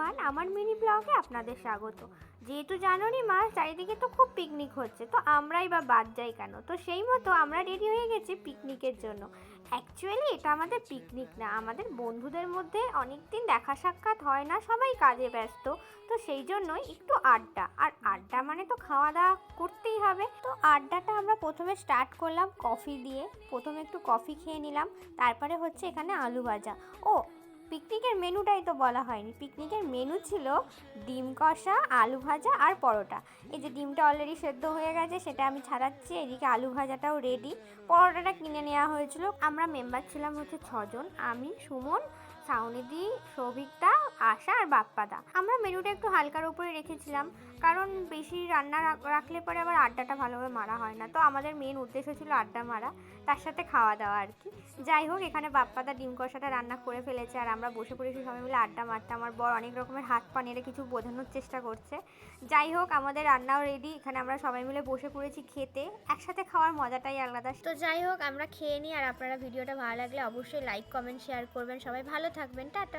Everyone, আমার mini ব্লগে আপনাদের স্বাগত। যেহেতু জানুয়ারি মাস, চারিদিকে তো খুব পিকনিক হচ্ছে, তো আমরাই বা বাদ যাই কেন? তো সেই মতো আমরা রেডি হয়ে গেছি পিকনিকের জন্য। অ্যাকচুয়ালি এটা আমাদের পিকনিক না, আমাদের বন্ধুদের মধ্যে অনেক দিন দেখা সাক্ষাৎ হয় না, সবাই কাজে ব্যস্ত। তো সেই জন্যই একটু আড্ডা, আর আড্ডা মানে তো খাওয়া দাওয়া করতেই হবে। তো আড্ডাটা আমরা প্রথমে স্টার্ট করলাম কফি দিয়ে। প্রথমে একটু কফি খেয়ে নিলাম, তারপরে হচ্ছে এখানে আলু ভাজা। ও, পিকনিকের মেনুটাই তো বলা হয়নি। পিকনিকের মেনু ছিল ডিম কষা, আলু ভাজা আর পরোটা। এই যে ডিমটা অলরেডি সেদ্ধ হয়ে গেছে, সেটা আমি ছাড়াচ্ছি। এদিকে আলু ভাজাটাও রেডি। পরোটাটা কিনে নেওয়া হয়েছিল। আমরা মেম্বার ছিলাম হচ্ছে 6 জন। আমি, সুমন, সাউনিদি, সৌভিকদা, আশা আর বাপ্পাদা। আমরা মেনুটা একটু হালকার উপরে রেখেছিলাম, কারণ বেশি রান্না রাখলে পরে আবার আড্ডাটা ভালোভাবে মারা হয় না। তো আমাদের মেন উদ্দেশ্য ছিল আড্ডা মারা, তার সাথে খাওয়া দাওয়া আর কি। যাই হোক, এখানে বাপ্পাদা ডিম কষাটা রান্না করে ফেলেছে, আর আমরা বসে পড়েছি সবাই মিলে আড্ডা মারতে। আমার বর অনেক রকমের হাত পা নেড়ে কিছু বোঝানোর চেষ্টা করছে। যাই হোক, আমাদের রান্নাও রেডি। এখানে আমরা সবাই মিলে বসে পড়েছি খেতে। একসাথে খাওয়ার মজাটাই আলাদা। তো যাই হোক, আমরা খেয়ে নিই। আর আপনারা ভিডিওটা ভালো লাগলে অবশ্যই লাইক, কমেন্ট, শেয়ার করবেন। সবাই ভালো থাকবেন। টাটা।